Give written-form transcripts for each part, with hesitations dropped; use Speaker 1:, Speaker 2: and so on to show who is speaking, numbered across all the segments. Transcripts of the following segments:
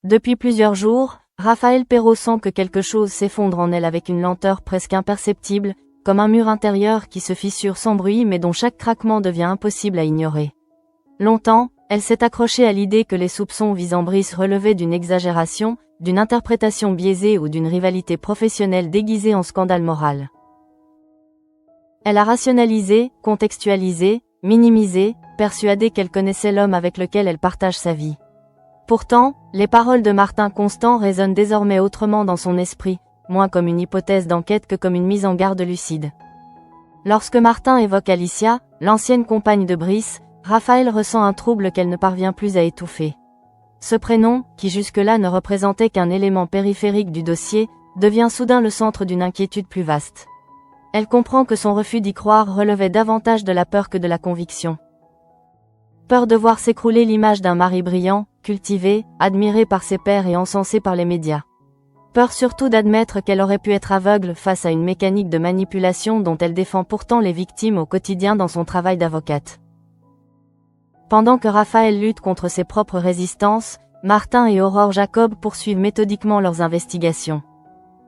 Speaker 1: Depuis plusieurs jours, Raphaël Perrault sent que quelque chose s'effondre en elle avec une lenteur presque imperceptible, comme un mur intérieur qui se fissure sans bruit mais dont chaque craquement devient impossible à ignorer. Longtemps, elle s'est accrochée à l'idée que les soupçons visant Brice relevaient d'une exagération, d'une interprétation biaisée ou d'une rivalité professionnelle déguisée en scandale moral. Elle a rationalisé, contextualisé, minimisé, persuadée qu'elle connaissait l'homme avec lequel elle partage sa vie. Pourtant, les paroles de Martin Constant résonnent désormais autrement dans son esprit, moins comme une hypothèse d'enquête que comme une mise en garde lucide. Lorsque Martin évoque Alicia, l'ancienne compagne de Brice, Raphaël ressent un trouble qu'elle ne parvient plus à étouffer. Ce prénom, qui jusque-là ne représentait qu'un élément périphérique du dossier, devient soudain le centre d'une inquiétude plus vaste. Elle comprend que son refus d'y croire relevait davantage de la peur que de la conviction. Peur de voir s'écrouler l'image d'un mari brillant, cultivé, admiré par ses pairs et encensé par les médias. Peur surtout d'admettre qu'elle aurait pu être aveugle face à une mécanique de manipulation dont elle défend pourtant les victimes au quotidien dans son travail d'avocate. Pendant que Raphaël lutte contre ses propres résistances, Martin et Aurore Jacob poursuivent méthodiquement leurs investigations.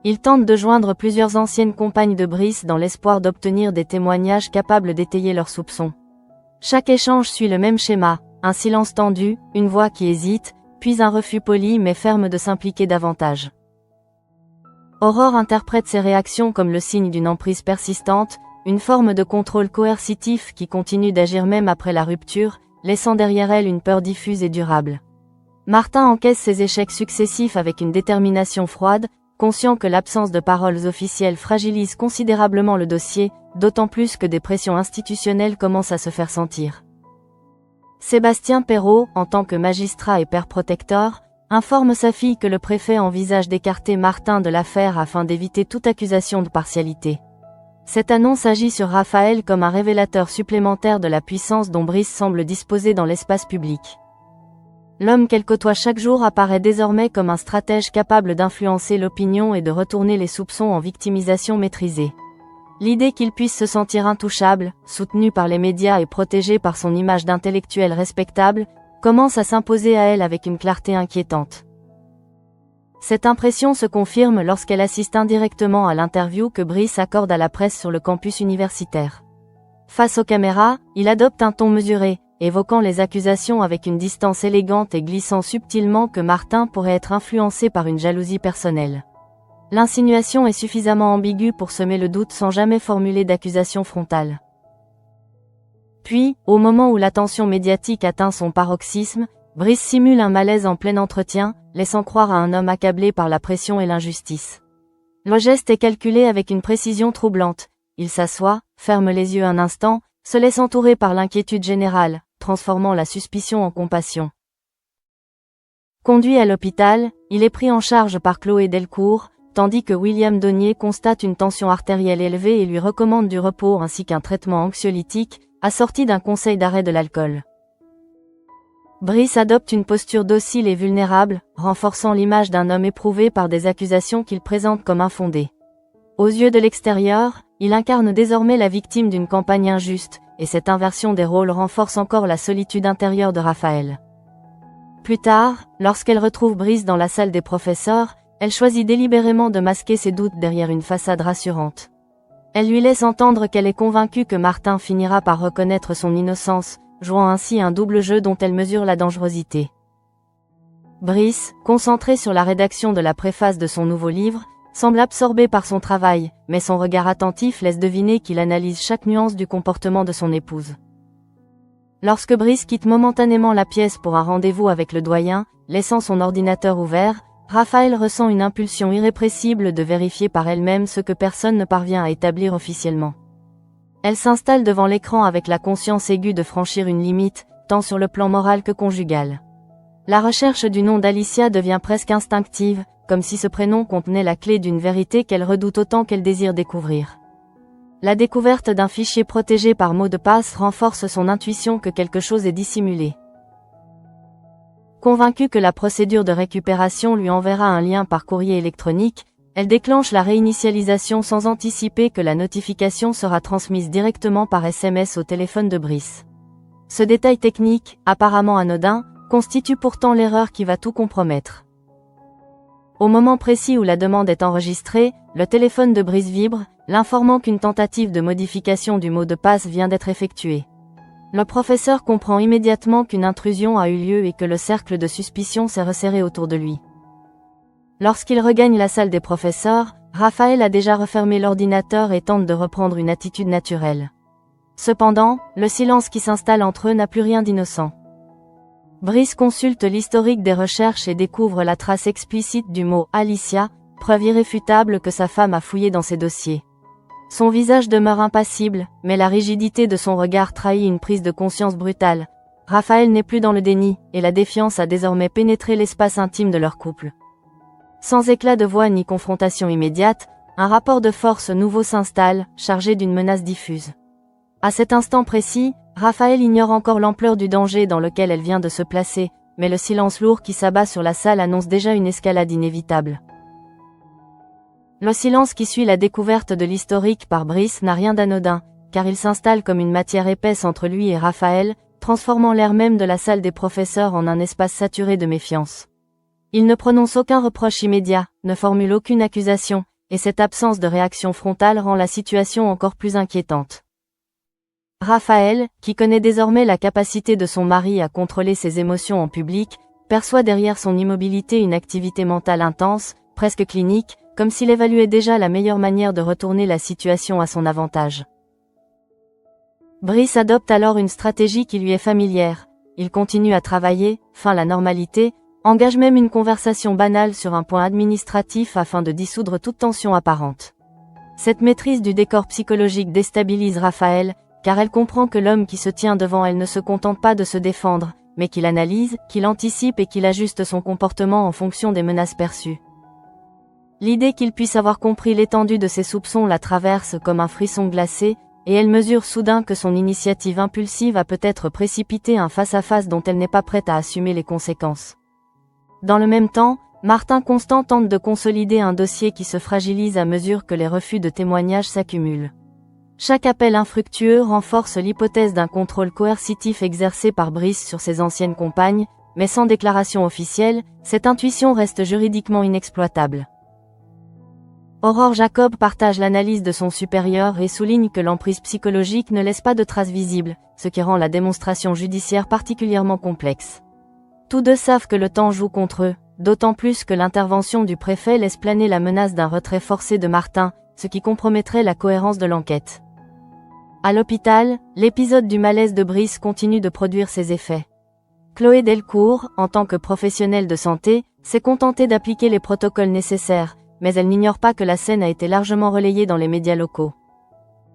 Speaker 1: Ils tentent de joindre plusieurs anciennes compagnes de Brice dans l'espoir d'obtenir des témoignages capables d'étayer leurs soupçons. Chaque échange suit le même schéma, un silence tendu, une voix qui hésite, puis un refus poli mais ferme de s'impliquer davantage. Aurore interprète ces réactions comme le signe d'une emprise persistante, une forme de contrôle coercitif qui continue d'agir même après la rupture, laissant derrière elle une peur diffuse et durable. Martin encaisse ses échecs successifs avec une détermination froide, conscient que l'absence de paroles officielles fragilise considérablement le dossier, d'autant plus que des pressions institutionnelles commencent à se faire sentir. Sébastien Perrault, en tant que magistrat et père protecteur, informe sa fille que le préfet envisage d'écarter Martin de l'affaire afin d'éviter toute accusation de partialité. Cette annonce agit sur Raphaël comme un révélateur supplémentaire de la puissance dont Brice semble disposer dans l'espace public. L'homme qu'elle côtoie chaque jour apparaît désormais comme un stratège capable d'influencer l'opinion et de retourner les soupçons en victimisation maîtrisée. L'idée qu'il puisse se sentir intouchable, soutenu par les médias et protégé par son image d'intellectuel respectable, commence à s'imposer à elle avec une clarté inquiétante. Cette impression se confirme lorsqu'elle assiste indirectement à l'interview que Brice accorde à la presse sur le campus universitaire. Face aux caméras, il adopte un ton mesuré, évoquant les accusations avec une distance élégante et glissant subtilement que Martin pourrait être influencé par une jalousie personnelle. L'insinuation est suffisamment ambiguë pour semer le doute sans jamais formuler d'accusation frontale. Puis, au moment où l'attention médiatique atteint son paroxysme, Brice simule un malaise en plein entretien, laissant croire à un homme accablé par la pression et l'injustice. Le geste est calculé avec une précision troublante. Il s'assoit, ferme les yeux un instant, se laisse entourer par l'inquiétude générale, transformant la suspicion en compassion. Conduit à l'hôpital, il est pris en charge par Chloé Delcourt, tandis que William Donnier constate une tension artérielle élevée et lui recommande du repos ainsi qu'un traitement anxiolytique, assorti d'un conseil d'arrêt de l'alcool. Brice adopte une posture docile et vulnérable, renforçant l'image d'un homme éprouvé par des accusations qu'il présente comme infondées. Aux yeux de l'extérieur, il incarne désormais la victime d'une campagne injuste, et cette inversion des rôles renforce encore la solitude intérieure de Raphaël. Plus tard, lorsqu'elle retrouve Brice dans la salle des professeurs, elle choisit délibérément de masquer ses doutes derrière une façade rassurante. Elle lui laisse entendre qu'elle est convaincue que Martin finira par reconnaître son innocence, jouant ainsi un double jeu dont elle mesure la dangerosité. Brice, concentré sur la rédaction de la préface de son nouveau livre, semble absorbé par son travail, mais son regard attentif laisse deviner qu'il analyse chaque nuance du comportement de son épouse. Lorsque Brice quitte momentanément la pièce pour un rendez-vous avec le doyen, laissant son ordinateur ouvert, Raphaël ressent une impulsion irrépressible de vérifier par elle-même ce que personne ne parvient à établir officiellement. Elle s'installe devant l'écran avec la conscience aiguë de franchir une limite, tant sur le plan moral que conjugal. La recherche du nom d'Alicia devient presque instinctive, comme si ce prénom contenait la clé d'une vérité qu'elle redoute autant qu'elle désire découvrir. La découverte d'un fichier protégé par mot de passe renforce son intuition que quelque chose est dissimulé. Convaincue que la procédure de récupération lui enverra un lien par courrier électronique, elle déclenche la réinitialisation sans anticiper que la notification sera transmise directement par SMS au téléphone de Brice. Ce détail technique, apparemment anodin, constitue pourtant l'erreur qui va tout compromettre. Au moment précis où la demande est enregistrée, le téléphone de Brice vibre, l'informant qu'une tentative de modification du mot de passe vient d'être effectuée. Le professeur comprend immédiatement qu'une intrusion a eu lieu et que le cercle de suspicion s'est resserré autour de lui. Lorsqu'il regagne la salle des professeurs, Raphaël a déjà refermé l'ordinateur et tente de reprendre une attitude naturelle. Cependant, le silence qui s'installe entre eux n'a plus rien d'innocent. Brice consulte l'historique des recherches et découvre la trace explicite du mot « Alicia », preuve irréfutable que sa femme a fouillé dans ses dossiers. Son visage demeure impassible, mais la rigidité de son regard trahit une prise de conscience brutale. Raphaël n'est plus dans le déni, et la défiance a désormais pénétré l'espace intime de leur couple. Sans éclat de voix ni confrontation immédiate, un rapport de force nouveau s'installe, chargé d'une menace diffuse. À cet instant précis, Raphaël ignore encore l'ampleur du danger dans lequel elle vient de se placer, mais le silence lourd qui s'abat sur la salle annonce déjà une escalade inévitable. Le silence qui suit la découverte de l'historique par Brice n'a rien d'anodin, car il s'installe comme une matière épaisse entre lui et Raphaël, transformant l'air même de la salle des professeurs en un espace saturé de méfiance. Il ne prononce aucun reproche immédiat, ne formule aucune accusation, et cette absence de réaction frontale rend la situation encore plus inquiétante. Raphaël, qui connaît désormais la capacité de son mari à contrôler ses émotions en public, perçoit derrière son immobilité une activité mentale intense, presque clinique, comme s'il évaluait déjà la meilleure manière de retourner la situation à son avantage. Brice adopte alors une stratégie qui lui est familière. Il continue à travailler, feint la normalité, engage même une conversation banale sur un point administratif afin de dissoudre toute tension apparente. Cette maîtrise du décor psychologique déstabilise Raphaël, car elle comprend que l'homme qui se tient devant elle ne se contente pas de se défendre, mais qu'il analyse, qu'il anticipe et qu'il ajuste son comportement en fonction des menaces perçues. L'idée qu'il puisse avoir compris l'étendue de ses soupçons la traverse comme un frisson glacé, et elle mesure soudain que son initiative impulsive a peut-être précipité un face-à-face dont elle n'est pas prête à assumer les conséquences. Dans le même temps, Martin Constant tente de consolider un dossier qui se fragilise à mesure que les refus de témoignages s'accumulent. Chaque appel infructueux renforce l'hypothèse d'un contrôle coercitif exercé par Brice sur ses anciennes compagnes, mais sans déclaration officielle, cette intuition reste juridiquement inexploitable. Aurore Jacob partage l'analyse de son supérieur et souligne que l'emprise psychologique ne laisse pas de traces visibles, ce qui rend la démonstration judiciaire particulièrement complexe. Tous deux savent que le temps joue contre eux, d'autant plus que l'intervention du préfet laisse planer la menace d'un retrait forcé de Martin, ce qui compromettrait la cohérence de l'enquête. À l'hôpital, l'épisode du malaise de Brice continue de produire ses effets. Chloé Delcourt, en tant que professionnelle de santé, s'est contentée d'appliquer les protocoles nécessaires, mais elle n'ignore pas que la scène a été largement relayée dans les médias locaux.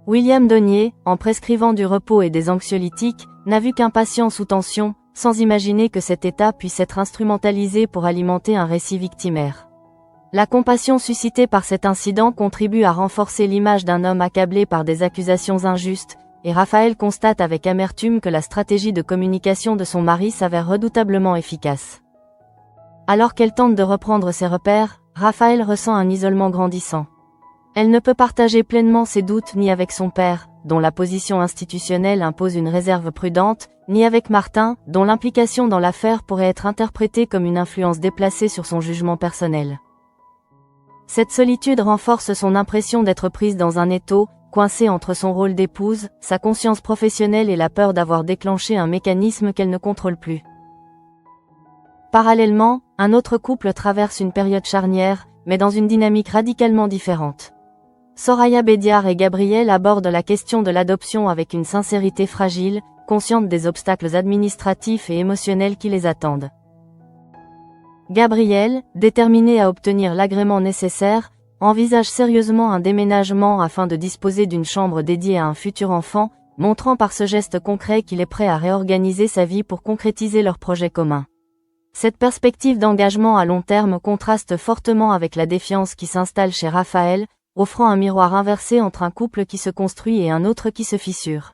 Speaker 1: William Donnier, en prescrivant du repos et des anxiolytiques, n'a vu qu'un patient sous tension, sans imaginer que cet état puisse être instrumentalisé pour alimenter un récit victimaire. La compassion suscitée par cet incident contribue à renforcer l'image d'un homme accablé par des accusations injustes, et Raphaël constate avec amertume que la stratégie de communication de son mari s'avère redoutablement efficace. Alors qu'elle tente de reprendre ses repères, Raphaël ressent un isolement grandissant. Elle ne peut partager pleinement ses doutes ni avec son père, dont la position institutionnelle impose une réserve prudente, ni avec Martin, dont l'implication dans l'affaire pourrait être interprétée comme une influence déplacée sur son jugement personnel. Cette solitude renforce son impression d'être prise dans un étau, coincée entre son rôle d'épouse, sa conscience professionnelle et la peur d'avoir déclenché un mécanisme qu'elle ne contrôle plus. Parallèlement, un autre couple traverse une période charnière, mais dans une dynamique radicalement différente. Soraya Bédiard et Gabriel abordent la question de l'adoption avec une sincérité fragile, consciente des obstacles administratifs et émotionnels qui les attendent. Gabriel, déterminé à obtenir l'agrément nécessaire, envisage sérieusement un déménagement afin de disposer d'une chambre dédiée à un futur enfant, montrant par ce geste concret qu'il est prêt à réorganiser sa vie pour concrétiser leur projet commun. Cette perspective d'engagement à long terme contraste fortement avec la défiance qui s'installe chez Raphaël, offrant un miroir inversé entre un couple qui se construit et un autre qui se fissure.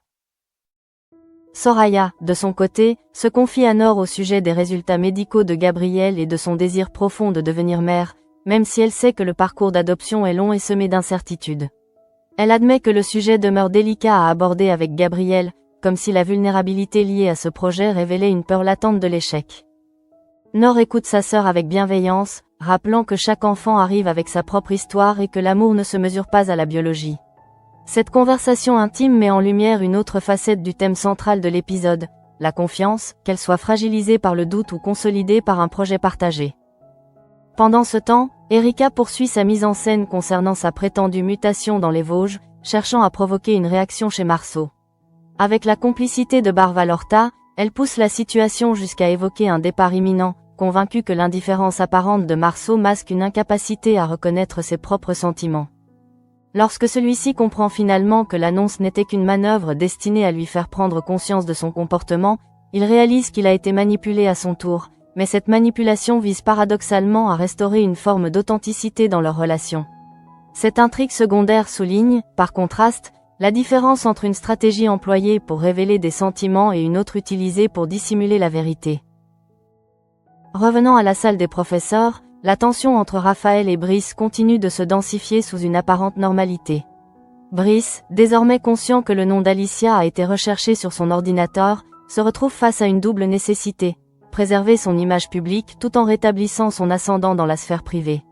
Speaker 1: Soraya, de son côté, se confie à Nord au sujet des résultats médicaux de Gabriel et de son désir profond de devenir mère, même si elle sait que le parcours d'adoption est long et semé d'incertitudes. Elle admet que le sujet demeure délicat à aborder avec Gabriel, comme si la vulnérabilité liée à ce projet révélait une peur latente de l'échec. Nor écoute sa sœur avec bienveillance, rappelant que chaque enfant arrive avec sa propre histoire et que l'amour ne se mesure pas à la biologie. Cette conversation intime met en lumière une autre facette du thème central de l'épisode, la confiance, qu'elle soit fragilisée par le doute ou consolidée par un projet partagé. Pendant ce temps, Erika poursuit sa mise en scène concernant sa prétendue mutation dans les Vosges, cherchant à provoquer une réaction chez Marceau. Avec la complicité de Barvalorta, elle pousse la situation jusqu'à évoquer un départ imminent, convaincue que l'indifférence apparente de Marceau masque une incapacité à reconnaître ses propres sentiments. Lorsque celui-ci comprend finalement que l'annonce n'était qu'une manœuvre destinée à lui faire prendre conscience de son comportement, il réalise qu'il a été manipulé à son tour, mais cette manipulation vise paradoxalement à restaurer une forme d'authenticité dans leur relation. Cette intrigue secondaire souligne, par contraste, la différence entre une stratégie employée pour révéler des sentiments et une autre utilisée pour dissimuler la vérité. Revenant à la salle des professeurs, la tension entre Raphaël et Brice continue de se densifier sous une apparente normalité. Brice, désormais conscient que le nom d'Alicia a été recherché sur son ordinateur, se retrouve face à une double nécessité, préserver son image publique tout en rétablissant son ascendant dans la sphère privée.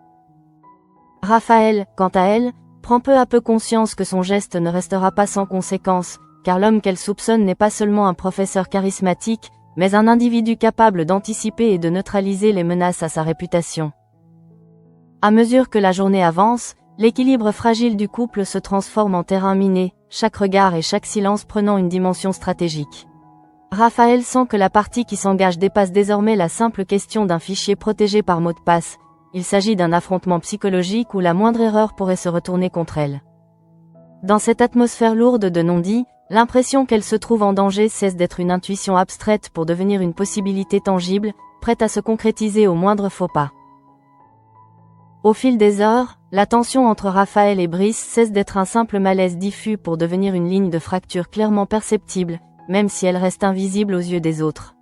Speaker 1: Raphaël, quant à elle, prend peu à peu conscience que son geste ne restera pas sans conséquence, car l'homme qu'elle soupçonne n'est pas seulement un professeur charismatique, mais un individu capable d'anticiper et de neutraliser les menaces à sa réputation. À mesure que la journée avance, l'équilibre fragile du couple se transforme en terrain miné, chaque regard et chaque silence prenant une dimension stratégique. Raphaël sent que la partie qui s'engage dépasse désormais la simple question d'un fichier protégé par mot de passe. Il s'agit d'un affrontement psychologique où la moindre erreur pourrait se retourner contre elle. Dans cette atmosphère lourde de non-dits, l'impression qu'elle se trouve en danger cesse d'être une intuition abstraite pour devenir une possibilité tangible, prête à se concrétiser au moindre faux pas. Au fil des heures, la tension entre Raphaël et Brice cesse d'être un simple malaise diffus pour devenir une ligne de fracture clairement perceptible, même si elle reste invisible aux yeux des autres.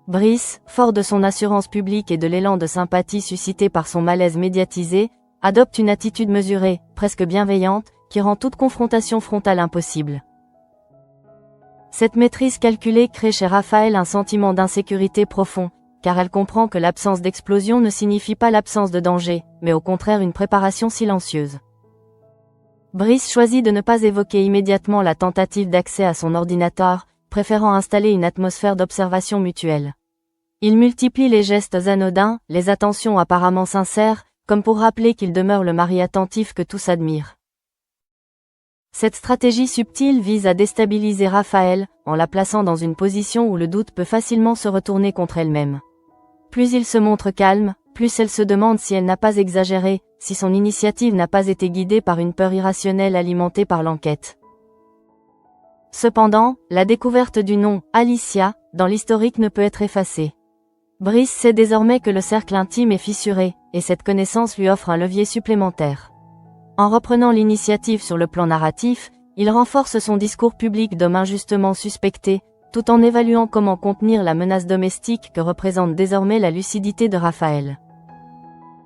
Speaker 1: Brice, fort de son assurance publique et de l'élan de sympathie suscité par son malaise médiatisé, adopte une attitude mesurée, presque bienveillante, qui rend toute confrontation frontale impossible. Cette maîtrise calculée crée chez Raphaël un sentiment d'insécurité profond, car elle comprend que l'absence d'explosion ne signifie pas l'absence de danger, mais au contraire une préparation silencieuse. Brice choisit de ne pas évoquer immédiatement la tentative d'accès à son ordinateur, préférant installer une atmosphère d'observation mutuelle. Il multiplie les gestes anodins, les attentions apparemment sincères, comme pour rappeler qu'il demeure le mari attentif que tous admirent. Cette stratégie subtile vise à déstabiliser Raphaël, en la plaçant dans une position où le doute peut facilement se retourner contre elle-même. Plus il se montre calme, plus elle se demande si elle n'a pas exagéré, si son initiative n'a pas été guidée par une peur irrationnelle alimentée par l'enquête. Cependant, la découverte du nom « Alicia » dans l'historique ne peut être effacée. Brice sait désormais que le cercle intime est fissuré, et cette connaissance lui offre un levier supplémentaire. En reprenant l'initiative sur le plan narratif, il renforce son discours public d'homme injustement suspecté, tout en évaluant comment contenir la menace domestique que représente désormais la lucidité de Raphaël.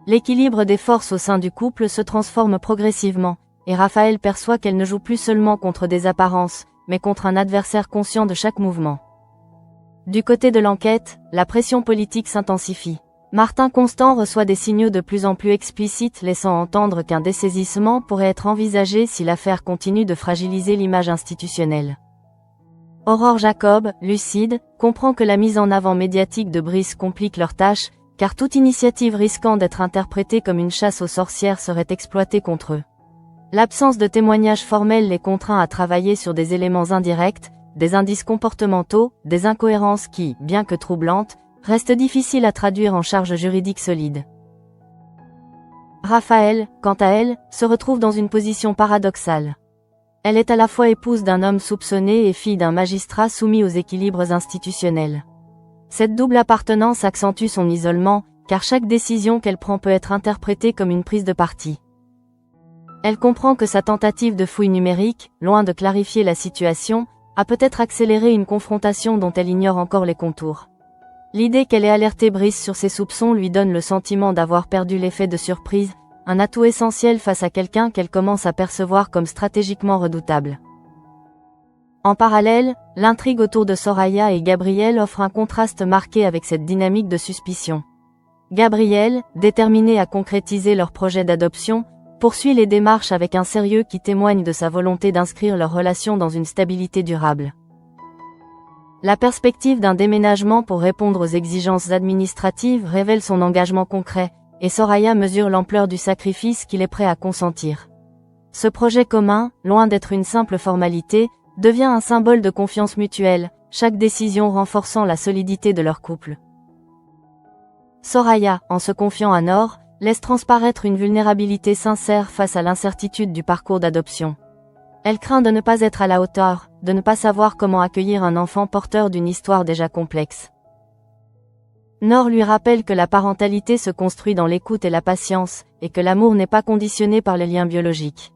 Speaker 1: L'équilibre des forces au sein du couple se transforme progressivement, et Raphaël perçoit qu'elle ne joue plus seulement contre des apparences, mais contre un adversaire conscient de chaque mouvement. Du côté de l'enquête, la pression politique s'intensifie. Martin Constant reçoit des signaux de plus en plus explicites laissant entendre qu'un dessaisissement pourrait être envisagé si l'affaire continue de fragiliser l'image institutionnelle. Aurore Jacob, lucide, comprend que la mise en avant médiatique de Brice complique leur tâche, car toute initiative risquant d'être interprétée comme une chasse aux sorcières serait exploitée contre eux. L'absence de témoignages formels les contraint à travailler sur des éléments indirects, des indices comportementaux, des incohérences qui, bien que troublantes, restent difficiles à traduire en charges juridiques solides. Raphaël, quant à elle, se retrouve dans une position paradoxale. Elle est à la fois épouse d'un homme soupçonné et fille d'un magistrat soumis aux équilibres institutionnels. Cette double appartenance accentue son isolement, car chaque décision qu'elle prend peut être interprétée comme une prise de parti. Elle comprend que sa tentative de fouille numérique, loin de clarifier la situation, a peut-être accéléré une confrontation dont elle ignore encore les contours. L'idée qu'elle ait alerté Brice sur ses soupçons lui donne le sentiment d'avoir perdu l'effet de surprise, un atout essentiel face à quelqu'un qu'elle commence à percevoir comme stratégiquement redoutable. En parallèle, l'intrigue autour de Soraya et Gabriel offre un contraste marqué avec cette dynamique de suspicion. Gabriel, déterminé à concrétiser leur projet d'adoption, poursuit les démarches avec un sérieux qui témoigne de sa volonté d'inscrire leur relation dans une stabilité durable. La perspective d'un déménagement pour répondre aux exigences administratives révèle son engagement concret, et Soraya mesure l'ampleur du sacrifice qu'il est prêt à consentir. Ce projet commun, loin d'être une simple formalité, devient un symbole de confiance mutuelle, chaque décision renforçant la solidité de leur couple. Soraya, en se confiant à Nor, laisse transparaître une vulnérabilité sincère face à l'incertitude du parcours d'adoption. Elle craint de ne pas être à la hauteur, de ne pas savoir comment accueillir un enfant porteur d'une histoire déjà complexe. Nor lui rappelle que la parentalité se construit dans l'écoute et la patience, et que l'amour n'est pas conditionné par les liens biologiques.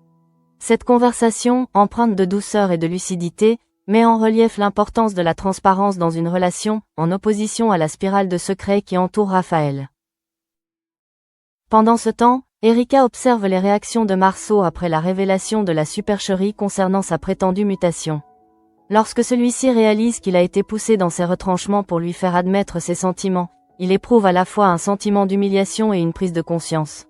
Speaker 1: Cette conversation, empreinte de douceur et de lucidité, met en relief l'importance de la transparence dans une relation, en opposition à la spirale de secrets qui entoure Raphaël. Pendant ce temps, Erika observe les réactions de Marceau après la révélation de la supercherie concernant sa prétendue mutation. Lorsque celui-ci réalise qu'il a été poussé dans ses retranchements pour lui faire admettre ses sentiments, il éprouve à la fois un sentiment d'humiliation et une prise de conscience.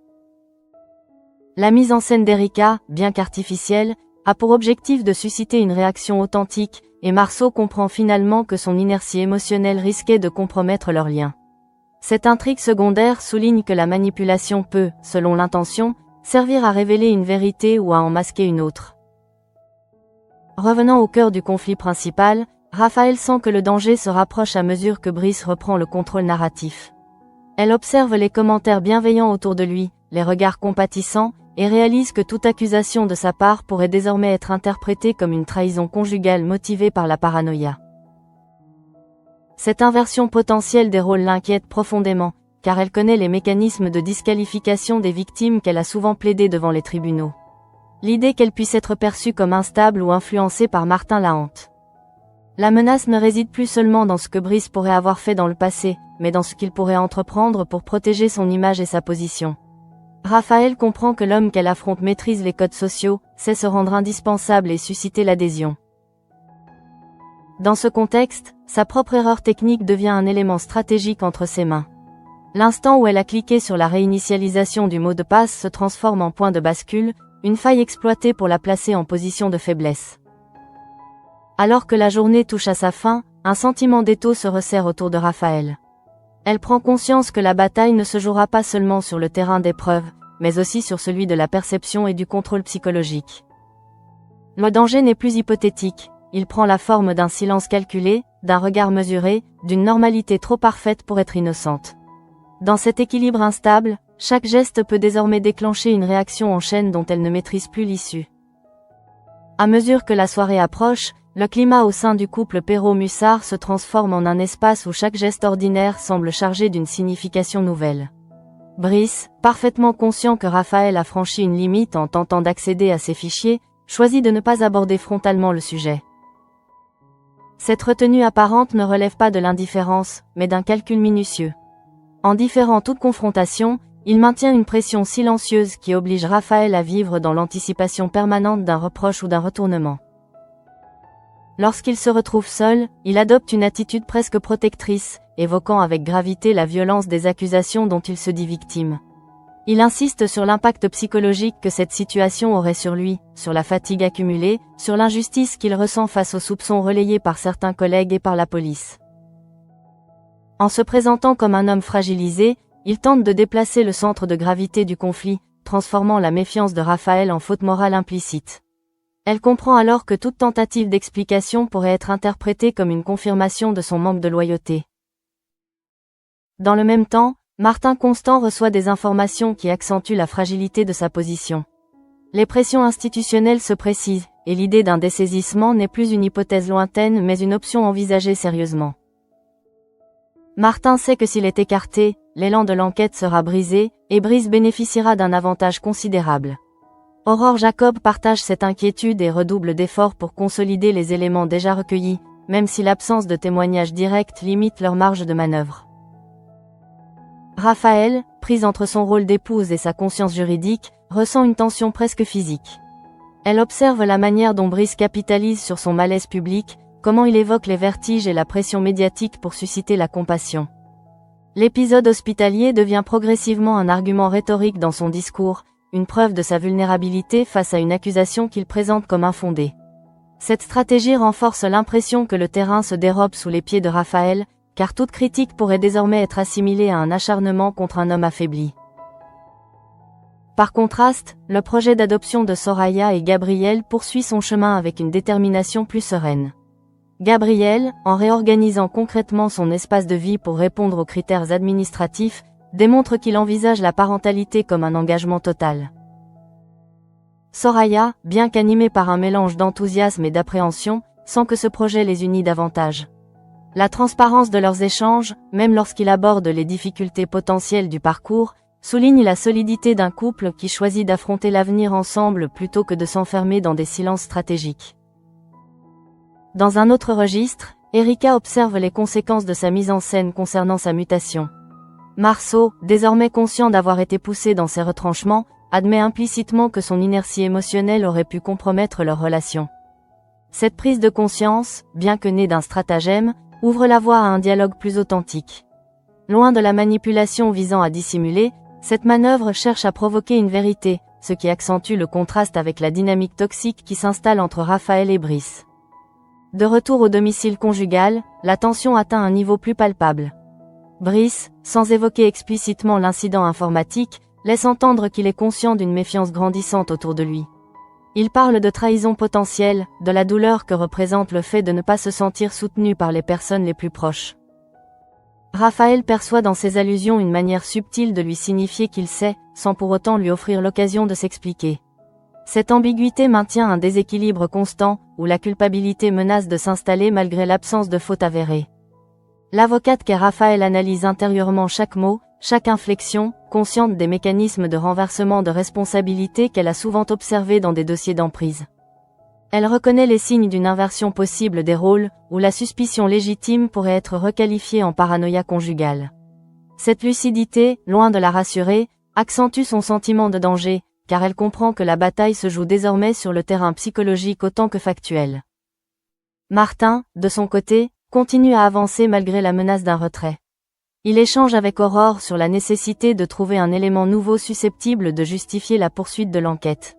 Speaker 1: La mise en scène d'Erika, bien qu'artificielle, a pour objectif de susciter une réaction authentique, et Marceau comprend finalement que son inertie émotionnelle risquait de compromettre leur lien. Cette intrigue secondaire souligne que la manipulation peut, selon l'intention, servir à révéler une vérité ou à en masquer une autre. Revenant au cœur du conflit principal, Raphaël sent que le danger se rapproche à mesure que Brice reprend le contrôle narratif. Elle observe les commentaires bienveillants autour de lui, les regards compatissants, et réalise que toute accusation de sa part pourrait désormais être interprétée comme une trahison conjugale motivée par la paranoïa. Cette inversion potentielle des rôles l'inquiète profondément, car elle connaît les mécanismes de disqualification des victimes qu'elle a souvent plaidés devant les tribunaux. L'idée qu'elle puisse être perçue comme instable ou influencée par Martin la hante. La menace ne réside plus seulement dans ce que Brice pourrait avoir fait dans le passé, mais dans ce qu'il pourrait entreprendre pour protéger son image et sa position. Raphaël comprend que l'homme qu'elle affronte maîtrise les codes sociaux, sait se rendre indispensable et susciter l'adhésion. Dans ce contexte, sa propre erreur technique devient un élément stratégique entre ses mains. L'instant où elle a cliqué sur la réinitialisation du mot de passe se transforme en point de bascule, une faille exploitée pour la placer en position de faiblesse. Alors que la journée touche à sa fin, un sentiment d'étau se resserre autour de Raphaël. Elle prend conscience que la bataille ne se jouera pas seulement sur le terrain d'épreuve, mais aussi sur celui de la perception et du contrôle psychologique. Le danger n'est plus hypothétique, il prend la forme d'un silence calculé, d'un regard mesuré, d'une normalité trop parfaite pour être innocente. Dans cet équilibre instable, chaque geste peut désormais déclencher une réaction en chaîne dont elle ne maîtrise plus l'issue. À mesure que la soirée approche, le climat au sein du couple Perrault-Mussard se transforme en un espace où chaque geste ordinaire semble chargé d'une signification nouvelle. Brice, parfaitement conscient que Raphaël a franchi une limite en tentant d'accéder à ses fichiers, choisit de ne pas aborder frontalement le sujet. Cette retenue apparente ne relève pas de l'indifférence, mais d'un calcul minutieux. En différant toute confrontation, il maintient une pression silencieuse qui oblige Raphaël à vivre dans l'anticipation permanente d'un reproche ou d'un retournement. Lorsqu'il se retrouve seul, il adopte une attitude presque protectrice, évoquant avec gravité la violence des accusations dont il se dit victime. Il insiste sur l'impact psychologique que cette situation aurait sur lui, sur la fatigue accumulée, sur l'injustice qu'il ressent face aux soupçons relayés par certains collègues et par la police. En se présentant comme un homme fragilisé, il tente de déplacer le centre de gravité du conflit, transformant la méfiance de Raphaël en faute morale implicite. Elle comprend alors que toute tentative d'explication pourrait être interprétée comme une confirmation de son manque de loyauté. Dans le même temps, Martin Constant reçoit des informations qui accentuent la fragilité de sa position. Les pressions institutionnelles se précisent, et l'idée d'un dessaisissement n'est plus une hypothèse lointaine mais une option envisagée sérieusement. Martin sait que s'il est écarté, l'élan de l'enquête sera brisé, et Brice bénéficiera d'un avantage considérable. Aurore Jacob partage cette inquiétude et redouble d'efforts pour consolider les éléments déjà recueillis, même si l'absence de témoignages directs limite leur marge de manœuvre. Raphaël, prise entre son rôle d'épouse et sa conscience juridique, ressent une tension presque physique. Elle observe la manière dont Brice capitalise sur son malaise public, comment il évoque les vertiges et la pression médiatique pour susciter la compassion. L'épisode hospitalier devient progressivement un argument rhétorique dans son discours, une preuve de sa vulnérabilité face à une accusation qu'il présente comme infondée. Cette stratégie renforce l'impression que le terrain se dérobe sous les pieds de Raphaël, car toute critique pourrait désormais être assimilée à un acharnement contre un homme affaibli. Par contraste, le projet d'adoption de Soraya et Gabriel poursuit son chemin avec une détermination plus sereine. Gabriel, en réorganisant concrètement son espace de vie pour répondre aux critères administratifs, démontre qu'il envisage la parentalité comme un engagement total. Soraya, bien qu'animée par un mélange d'enthousiasme et d'appréhension, sent que ce projet les unit davantage. La transparence de leurs échanges, même lorsqu'ils abordent les difficultés potentielles du parcours, souligne la solidité d'un couple qui choisit d'affronter l'avenir ensemble plutôt que de s'enfermer dans des silences stratégiques. Dans un autre registre, Erika observe les conséquences de sa mise en scène concernant sa mutation. Marceau, désormais conscient d'avoir été poussé dans ses retranchements, admet implicitement que son inertie émotionnelle aurait pu compromettre leur relation. Cette prise de conscience, bien que née d'un stratagème, ouvre la voie à un dialogue plus authentique. Loin de la manipulation visant à dissimuler, cette manœuvre cherche à provoquer une vérité, ce qui accentue le contraste avec la dynamique toxique qui s'installe entre Raphaël et Brice. De retour au domicile conjugal, la tension atteint un niveau plus palpable. Brice, sans évoquer explicitement l'incident informatique, laisse entendre qu'il est conscient d'une méfiance grandissante autour de lui. Il parle de trahison potentielle, de la douleur que représente le fait de ne pas se sentir soutenu par les personnes les plus proches. Raphaël perçoit dans ces allusions une manière subtile de lui signifier qu'il sait, sans pour autant lui offrir l'occasion de s'expliquer. Cette ambiguïté maintient un déséquilibre constant, où la culpabilité menace de s'installer malgré l'absence de faute avérée. L'avocate qu'est Raphaël analyse intérieurement chaque mot, chaque inflexion, consciente des mécanismes de renversement de responsabilité qu'elle a souvent observés dans des dossiers d'emprise. Elle reconnaît les signes d'une inversion possible des rôles, où la suspicion légitime pourrait être requalifiée en paranoïa conjugale. Cette lucidité, loin de la rassurer, accentue son sentiment de danger, car elle comprend que la bataille se joue désormais sur le terrain psychologique autant que factuel. Martin, de son côté, continue à avancer malgré la menace d'un retrait. Il échange avec Aurore sur la nécessité de trouver un élément nouveau susceptible de justifier la poursuite de l'enquête.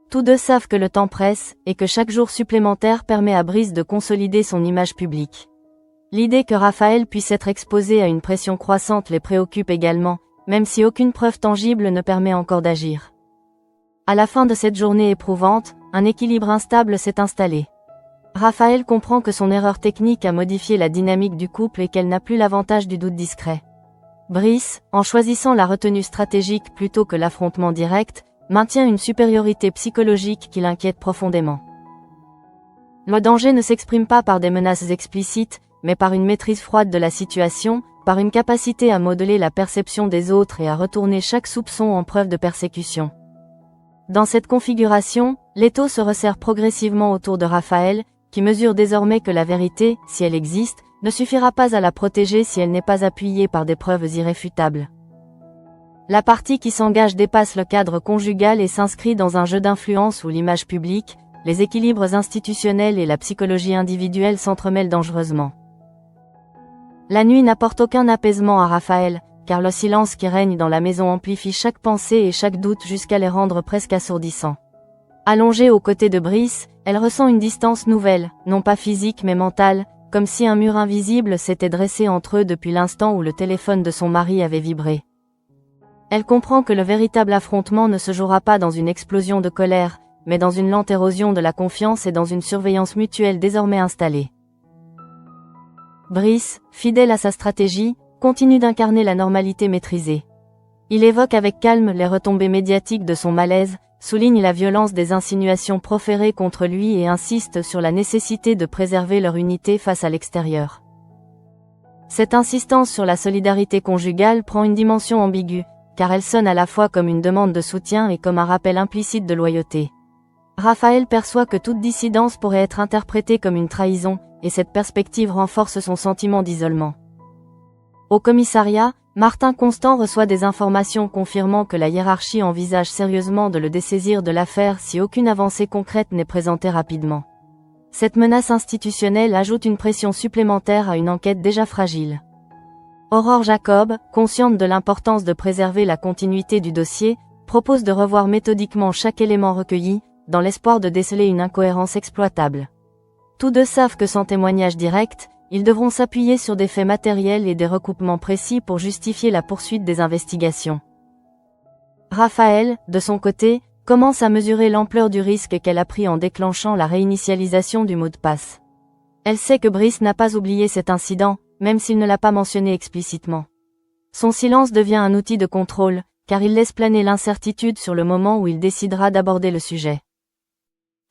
Speaker 1: Tous deux savent que le temps presse, et que chaque jour supplémentaire permet à Brice de consolider son image publique. L'idée que Raphaël puisse être exposé à une pression croissante les préoccupe également, même si aucune preuve tangible ne permet encore d'agir. À la fin de cette journée éprouvante, un équilibre instable s'est installé. Raphaël comprend que son erreur technique a modifié la dynamique du couple et qu'elle n'a plus l'avantage du doute discret. Brice, en choisissant la retenue stratégique plutôt que l'affrontement direct, maintient une supériorité psychologique qui l'inquiète profondément. Le danger ne s'exprime pas par des menaces explicites, mais par une maîtrise froide de la situation, par une capacité à modeler la perception des autres et à retourner chaque soupçon en preuve de persécution. Dans cette configuration, l'étau se resserre progressivement autour de Raphaël, qui mesure désormais que la vérité, si elle existe, ne suffira pas à la protéger si elle n'est pas appuyée par des preuves irréfutables. La partie qui s'engage dépasse le cadre conjugal et s'inscrit dans un jeu d'influence où l'image publique, les équilibres institutionnels et la psychologie individuelle s'entremêlent dangereusement. La nuit n'apporte aucun apaisement à Raphaël, car le silence qui règne dans la maison amplifie chaque pensée et chaque doute jusqu'à les rendre presque assourdissants. Allongée aux côtés de Brice, elle ressent une distance nouvelle, non pas physique mais mentale, comme si un mur invisible s'était dressé entre eux depuis l'instant où le téléphone de son mari avait vibré. Elle comprend que le véritable affrontement ne se jouera pas dans une explosion de colère, mais dans une lente érosion de la confiance et dans une surveillance mutuelle désormais installée. Brice, fidèle à sa stratégie, continue d'incarner la normalité maîtrisée. Il évoque avec calme les retombées médiatiques de son malaise, souligne la violence des insinuations proférées contre lui et insiste sur la nécessité de préserver leur unité face à l'extérieur. Cette insistance sur la solidarité conjugale prend une dimension ambiguë, car elle sonne à la fois comme une demande de soutien et comme un rappel implicite de loyauté. Raphaël perçoit que toute dissidence pourrait être interprétée comme une trahison, et cette perspective renforce son sentiment d'isolement. Au commissariat, Martin Constant reçoit des informations confirmant que la hiérarchie envisage sérieusement de le dessaisir de l'affaire si aucune avancée concrète n'est présentée rapidement. Cette menace institutionnelle ajoute une pression supplémentaire à une enquête déjà fragile. Aurore Jacob, consciente de l'importance de préserver la continuité du dossier, propose de revoir méthodiquement chaque élément recueilli, dans l'espoir de déceler une incohérence exploitable. Tous deux savent que sans témoignage direct, ils devront s'appuyer sur des faits matériels et des recoupements précis pour justifier la poursuite des investigations. Raphaël, de son côté, commence à mesurer l'ampleur du risque qu'elle a pris en déclenchant la réinitialisation du mot de passe. Elle sait que Brice n'a pas oublié cet incident, même s'il ne l'a pas mentionné explicitement. Son silence devient un outil de contrôle, car il laisse planer l'incertitude sur le moment où il décidera d'aborder le sujet.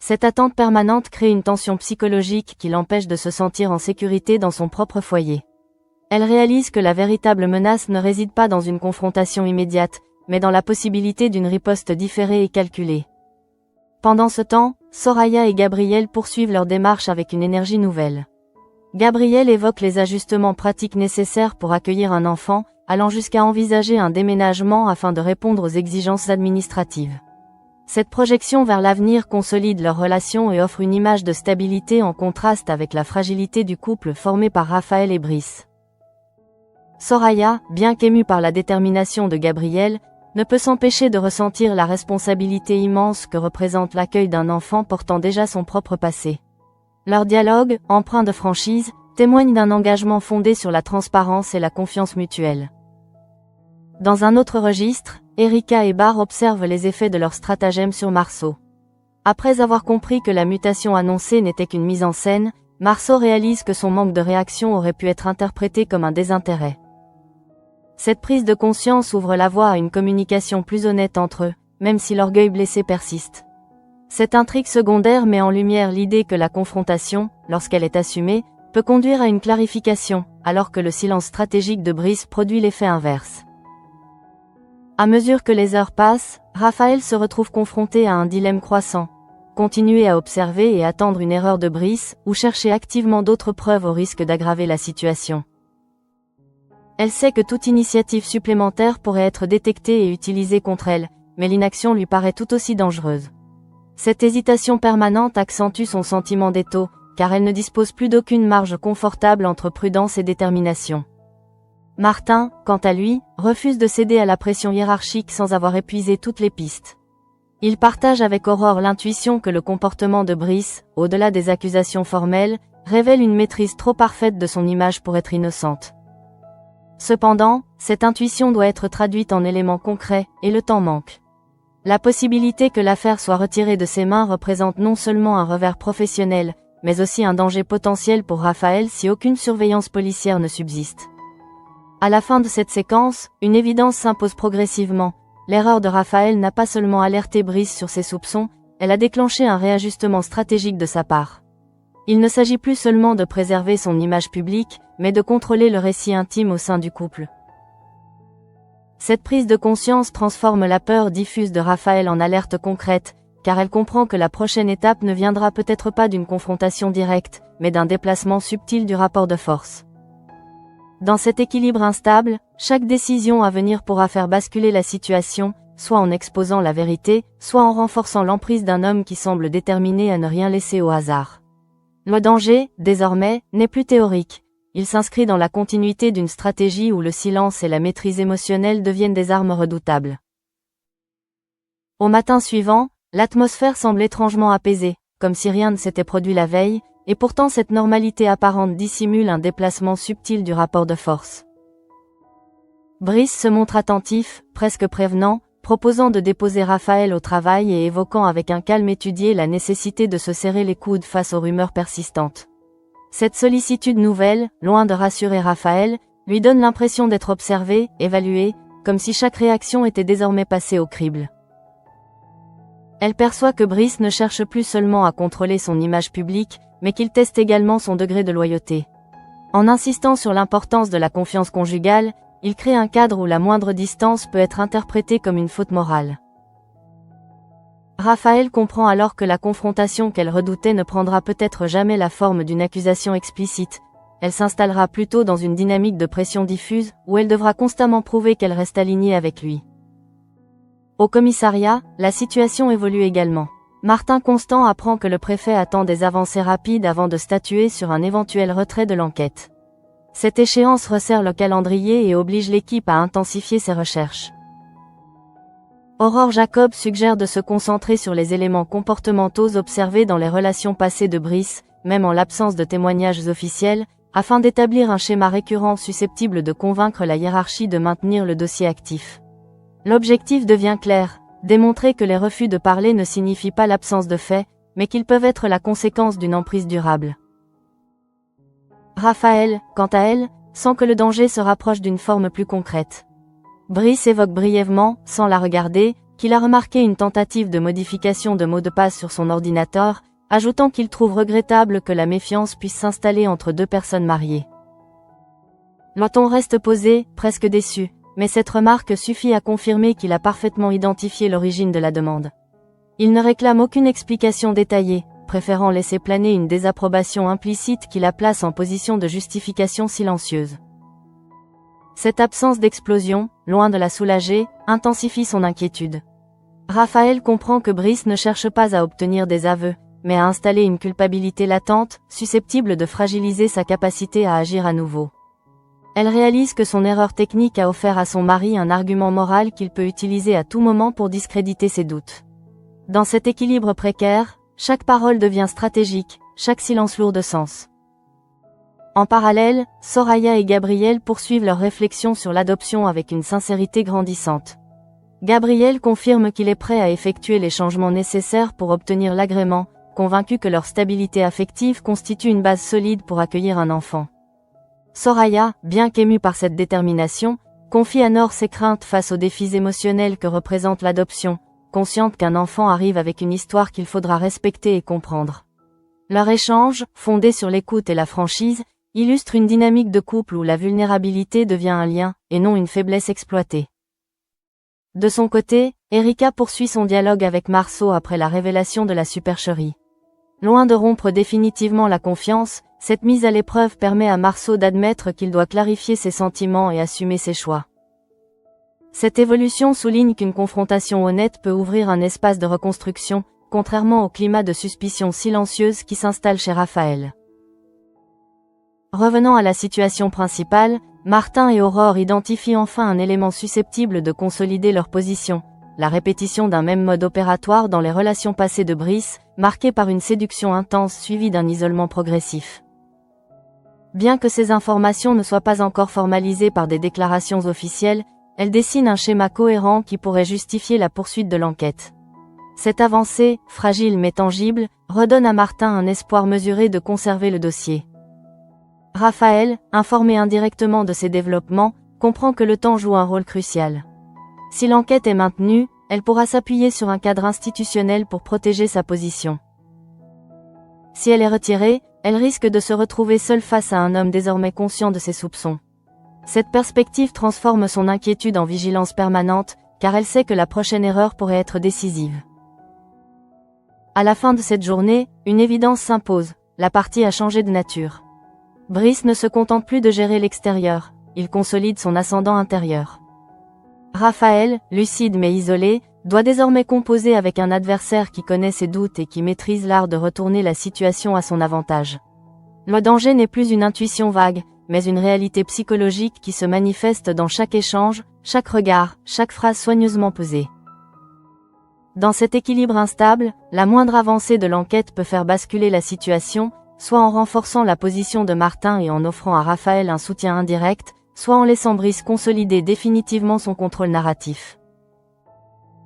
Speaker 1: Cette attente permanente crée une tension psychologique qui l'empêche de se sentir en sécurité dans son propre foyer. Elle réalise que la véritable menace ne réside pas dans une confrontation immédiate, mais dans la possibilité d'une riposte différée et calculée. Pendant ce temps, Soraya et Gabriel poursuivent leur démarche avec une énergie nouvelle. Gabriel évoque les ajustements pratiques nécessaires pour accueillir un enfant, allant jusqu'à envisager un déménagement afin de répondre aux exigences administratives. Cette projection vers l'avenir consolide leur relation et offre une image de stabilité en contraste avec la fragilité du couple formé par Raphaël et Brice. Soraya, bien qu'émue par la détermination de Gabriel, ne peut s'empêcher de ressentir la responsabilité immense que représente l'accueil d'un enfant portant déjà son propre passé. Leur dialogue, empreint de franchise, témoigne d'un engagement fondé sur la transparence et la confiance mutuelle. Dans un autre registre, Erika et Bar observent les effets de leur stratagème sur Marceau. Après avoir compris que la mutation annoncée n'était qu'une mise en scène, Marceau réalise que son manque de réaction aurait pu être interprété comme un désintérêt. Cette prise de conscience ouvre la voie à une communication plus honnête entre eux, même si l'orgueil blessé persiste. Cette intrigue secondaire met en lumière l'idée que la confrontation, lorsqu'elle est assumée, peut conduire à une clarification, alors que le silence stratégique de Brice produit l'effet inverse. À mesure que les heures passent, Raphaël se retrouve confronté à un dilemme croissant. Continuer à observer et attendre une erreur de Brice, ou chercher activement d'autres preuves au risque d'aggraver la situation. Elle sait que toute initiative supplémentaire pourrait être détectée et utilisée contre elle, mais l'inaction lui paraît tout aussi dangereuse. Cette hésitation permanente accentue son sentiment d'étau, car elle ne dispose plus d'aucune marge confortable entre prudence et détermination. Martin, quant à lui, refuse de céder à la pression hiérarchique sans avoir épuisé toutes les pistes. Il partage avec Aurore l'intuition que le comportement de Brice, au-delà des accusations formelles, révèle une maîtrise trop parfaite de son image pour être innocente. Cependant, cette intuition doit être traduite en éléments concrets, et le temps manque. La possibilité que l'affaire soit retirée de ses mains représente non seulement un revers professionnel, mais aussi un danger potentiel pour Raphaël si aucune surveillance policière ne subsiste. À la fin de cette séquence, une évidence s'impose progressivement. L'erreur de Raphaël n'a pas seulement alerté Brice sur ses soupçons, elle a déclenché un réajustement stratégique de sa part. Il ne s'agit plus seulement de préserver son image publique, mais de contrôler le récit intime au sein du couple. Cette prise de conscience transforme la peur diffuse de Raphaël en alerte concrète, car elle comprend que la prochaine étape ne viendra peut-être pas d'une confrontation directe, mais d'un déplacement subtil du rapport de force. Dans cet équilibre instable, chaque décision à venir pourra faire basculer la situation, soit en exposant la vérité, soit en renforçant l'emprise d'un homme qui semble déterminé à ne rien laisser au hasard. Le danger, désormais, n'est plus théorique. Il s'inscrit dans la continuité d'une stratégie où le silence et la maîtrise émotionnelle deviennent des armes redoutables. Au matin suivant, l'atmosphère semble étrangement apaisée, comme si rien ne s'était produit la veille, et pourtant cette normalité apparente dissimule un déplacement subtil du rapport de force. Brice se montre attentif, presque prévenant, proposant de déposer Raphaël au travail et évoquant avec un calme étudié la nécessité de se serrer les coudes face aux rumeurs persistantes. Cette sollicitude nouvelle, loin de rassurer Raphaël, lui donne l'impression d'être observé, évalué, comme si chaque réaction était désormais passée au crible. Elle perçoit que Brice ne cherche plus seulement à contrôler son image publique, mais qu'il teste également son degré de loyauté. En insistant sur l'importance de la confiance conjugale, il crée un cadre où la moindre distance peut être interprétée comme une faute morale. Raphaël comprend alors que la confrontation qu'elle redoutait ne prendra peut-être jamais la forme d'une accusation explicite. Elle s'installera plutôt dans une dynamique de pression diffuse, où elle devra constamment prouver qu'elle reste alignée avec lui. Au commissariat, la situation évolue également. Martin Constant apprend que le préfet attend des avancées rapides avant de statuer sur un éventuel retrait de l'enquête. Cette échéance resserre le calendrier et oblige l'équipe à intensifier ses recherches. Aurore Jacob suggère de se concentrer sur les éléments comportementaux observés dans les relations passées de Brice, même en l'absence de témoignages officiels, afin d'établir un schéma récurrent susceptible de convaincre la hiérarchie de maintenir le dossier actif. L'objectif devient clair, démontrer que les refus de parler ne signifient pas l'absence de faits, mais qu'ils peuvent être la conséquence d'une emprise durable. Raphaël, quant à elle, sent que le danger se rapproche d'une forme plus concrète. Brice évoque brièvement, sans la regarder, qu'il a remarqué une tentative de modification de mot de passe sur son ordinateur, ajoutant qu'il trouve regrettable que la méfiance puisse s'installer entre deux personnes mariées. L'on reste posé, presque déçu, mais cette remarque suffit à confirmer qu'il a parfaitement identifié l'origine de la demande. Il ne réclame aucune explication détaillée, préférant laisser planer une désapprobation implicite qui la place en position de justification silencieuse. Cette absence d'explosion, loin de la soulager, intensifie son inquiétude. Raphaël comprend que Brice ne cherche pas à obtenir des aveux, mais à installer une culpabilité latente, susceptible de fragiliser sa capacité à agir à nouveau. Elle réalise que son erreur technique a offert à son mari un argument moral qu'il peut utiliser à tout moment pour discréditer ses doutes. Dans cet équilibre précaire, chaque parole devient stratégique, chaque silence lourd de sens. En parallèle, Soraya et Gabriel poursuivent leurs réflexions sur l'adoption avec une sincérité grandissante. Gabriel confirme qu'il est prêt à effectuer les changements nécessaires pour obtenir l'agrément, convaincu que leur stabilité affective constitue une base solide pour accueillir un enfant. Soraya, bien qu'émue par cette détermination, confie à Nor ses craintes face aux défis émotionnels que représente l'adoption, consciente qu'un enfant arrive avec une histoire qu'il faudra respecter et comprendre. Leur échange, fondé sur l'écoute et la franchise, illustre une dynamique de couple où la vulnérabilité devient un lien, et non une faiblesse exploitée. De son côté, Erika poursuit son dialogue avec Marceau après la révélation de la supercherie. Loin de rompre définitivement la confiance, cette mise à l'épreuve permet à Marceau d'admettre qu'il doit clarifier ses sentiments et assumer ses choix. Cette évolution souligne qu'une confrontation honnête peut ouvrir un espace de reconstruction, contrairement au climat de suspicion silencieuse qui s'installe chez Raphaël. Revenant à la situation principale, Martin et Aurore identifient enfin un élément susceptible de consolider leur position, la répétition d'un même mode opératoire dans les relations passées de Brice, marquée par une séduction intense suivie d'un isolement progressif. Bien que ces informations ne soient pas encore formalisées par des déclarations officielles, elles dessinent un schéma cohérent qui pourrait justifier la poursuite de l'enquête. Cette avancée, fragile mais tangible, redonne à Martin un espoir mesuré de conserver le dossier. Raphaël, informé indirectement de ces développements, comprend que le temps joue un rôle crucial. Si l'enquête est maintenue, elle pourra s'appuyer sur un cadre institutionnel pour protéger sa position. Si elle est retirée, elle risque de se retrouver seule face à un homme désormais conscient de ses soupçons. Cette perspective transforme son inquiétude en vigilance permanente, car elle sait que la prochaine erreur pourrait être décisive. À la fin de cette journée, une évidence s'impose, la partie a changé de nature. Brice ne se contente plus de gérer l'extérieur, il consolide son ascendant intérieur. Raphaël, lucide mais isolé, doit désormais composer avec un adversaire qui connaît ses doutes et qui maîtrise l'art de retourner la situation à son avantage. Le danger n'est plus une intuition vague, mais une réalité psychologique qui se manifeste dans chaque échange, chaque regard, chaque phrase soigneusement posée. Dans cet équilibre instable, la moindre avancée de l'enquête peut faire basculer la situation, soit en renforçant la position de Martin et en offrant à Raphaël un soutien indirect, soit en laissant Brice consolider définitivement son contrôle narratif.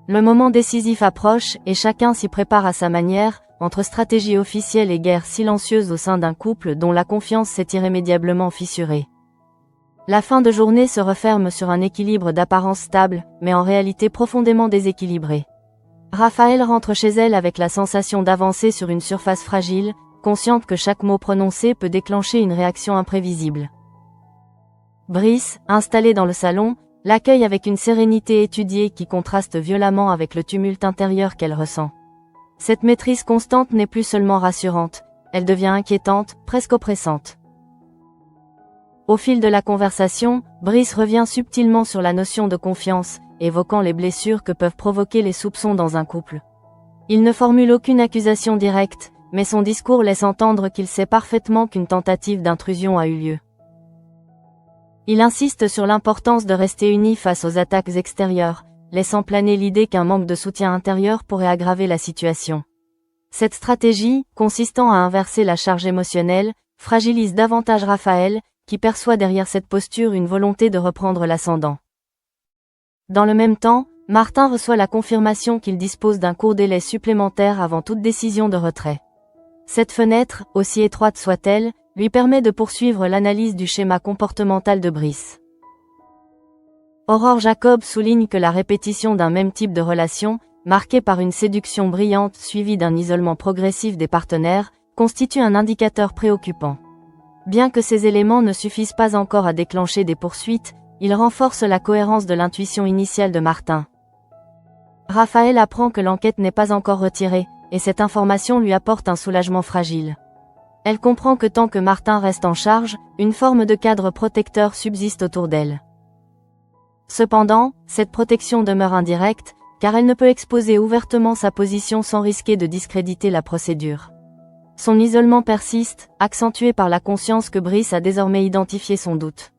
Speaker 1: Le moment décisif approche et chacun s'y prépare à sa manière, entre stratégie officielle et guerre silencieuse au sein d'un couple dont la confiance s'est irrémédiablement fissurée. La fin de journée se referme sur un équilibre d'apparence stable, mais en réalité profondément déséquilibré. Raphaël rentre chez elle avec la sensation d'avancer sur une surface fragile, consciente que chaque mot prononcé peut déclencher une réaction imprévisible. Brice, installé dans le salon, l'accueille avec une sérénité étudiée qui contraste violemment avec le tumulte intérieur qu'elle ressent. Cette maîtrise constante n'est plus seulement rassurante, elle devient inquiétante, presque oppressante. Au fil de la conversation, Brice revient subtilement sur la notion de confiance, évoquant les blessures que peuvent provoquer les soupçons dans un couple. Il ne formule aucune accusation directe, mais son discours laisse entendre qu'il sait parfaitement qu'une tentative d'intrusion a eu lieu. Il insiste sur l'importance de rester unis face aux attaques extérieures, laissant planer l'idée qu'un manque de soutien intérieur pourrait aggraver la situation. Cette stratégie, consistant à inverser la charge émotionnelle, fragilise davantage Raphaël, qui perçoit derrière cette posture une volonté de reprendre l'ascendant. Dans le même temps, Martin reçoit la confirmation qu'il dispose d'un court délai supplémentaire avant toute décision de retrait. Cette fenêtre, aussi étroite soit-elle, lui permet de poursuivre l'analyse du schéma comportemental de Brice. Aurore Jacob souligne que la répétition d'un même type de relation, marquée par une séduction brillante suivie d'un isolement progressif des partenaires, constitue un indicateur préoccupant. Bien que ces éléments ne suffisent pas encore à déclencher des poursuites, ils renforcent la cohérence de l'intuition initiale de Martin. Raphaël apprend que l'enquête n'est pas encore retirée, et cette information lui apporte un soulagement fragile. Elle comprend que tant que Martin reste en charge, une forme de cadre protecteur subsiste autour d'elle. Cependant, cette protection demeure indirecte, car elle ne peut exposer ouvertement sa position sans risquer de discréditer la procédure. Son isolement persiste, accentué par la conscience que Brice a désormais identifié son doute.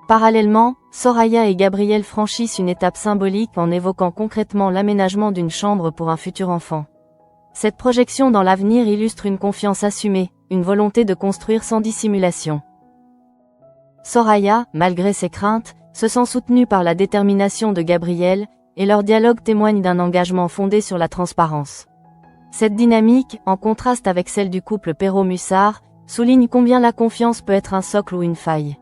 Speaker 1: Parallèlement, Soraya et Gabriel franchissent une étape symbolique en évoquant concrètement l'aménagement d'une chambre pour un futur enfant. Cette projection dans l'avenir illustre une confiance assumée, une volonté de construire sans dissimulation. Soraya, malgré ses craintes, se sent soutenue par la détermination de Gabriel, et leur dialogue témoigne d'un engagement fondé sur la transparence. Cette dynamique, en contraste avec celle du couple Perrault-Mussard, souligne combien la confiance peut être un socle ou une faille.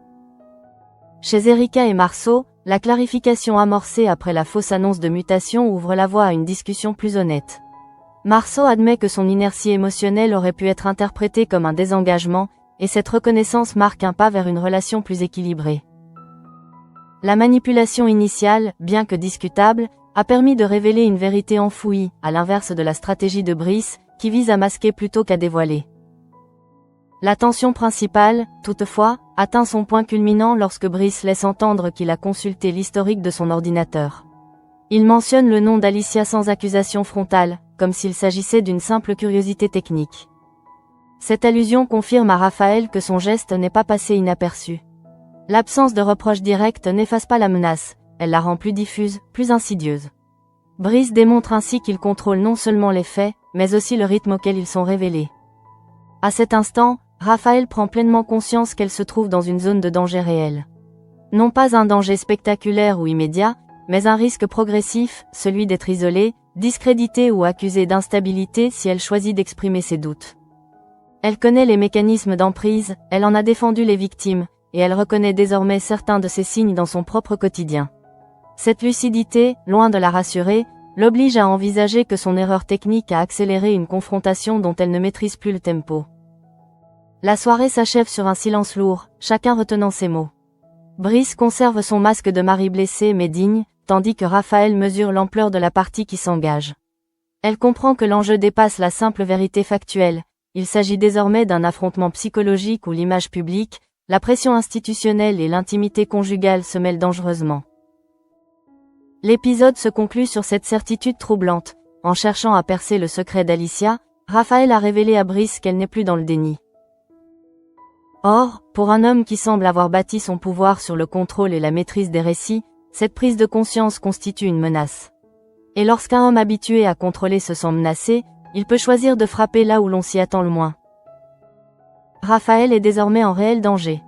Speaker 1: Chez Erika et Marceau, la clarification amorcée après la fausse annonce de mutation ouvre la voie à une discussion plus honnête. Marceau admet que son inertie émotionnelle aurait pu être interprétée comme un désengagement, et cette reconnaissance marque un pas vers une relation plus équilibrée. La manipulation initiale, bien que discutable, a permis de révéler une vérité enfouie, à l'inverse de la stratégie de Brice, qui vise à masquer plutôt qu'à dévoiler. La tension principale, toutefois, atteint son point culminant lorsque Brice laisse entendre qu'il a consulté l'historique de son ordinateur. Il mentionne le nom d'Alicia sans accusation frontale, comme s'il s'agissait d'une simple curiosité technique. Cette allusion confirme à Raphaël que son geste n'est pas passé inaperçu. L'absence de reproche direct n'efface pas la menace, elle la rend plus diffuse, plus insidieuse. Brice démontre ainsi qu'il contrôle non seulement les faits, mais aussi le rythme auquel ils sont révélés. À cet instant, Raphaël prend pleinement conscience qu'elle se trouve dans une zone de danger réel. Non pas un danger spectaculaire ou immédiat, mais un risque progressif, celui d'être isolée, discréditée ou accusée d'instabilité si elle choisit d'exprimer ses doutes. Elle connaît les mécanismes d'emprise, elle en a défendu les victimes, et elle reconnaît désormais certains de ces signes dans son propre quotidien. Cette lucidité, loin de la rassurer, l'oblige à envisager que son erreur technique a accéléré une confrontation dont elle ne maîtrise plus le tempo. La soirée s'achève sur un silence lourd, chacun retenant ses mots. Brice conserve son masque de mari blessé mais digne, tandis que Raphaël mesure l'ampleur de la partie qui s'engage. Elle comprend que l'enjeu dépasse la simple vérité factuelle, il s'agit désormais d'un affrontement psychologique où l'image publique, la pression institutionnelle et l'intimité conjugale se mêlent dangereusement. L'épisode se conclut sur cette certitude troublante. En cherchant à percer le secret d'Alicia, Raphaël a révélé à Brice qu'elle n'est plus dans le déni. Or, pour un homme qui semble avoir bâti son pouvoir sur le contrôle et la maîtrise des récits, cette prise de conscience constitue une menace. Et lorsqu'un homme habitué à contrôler se sent menacé, il peut choisir de frapper là où l'on s'y attend le moins. Raphaël est désormais en réel danger.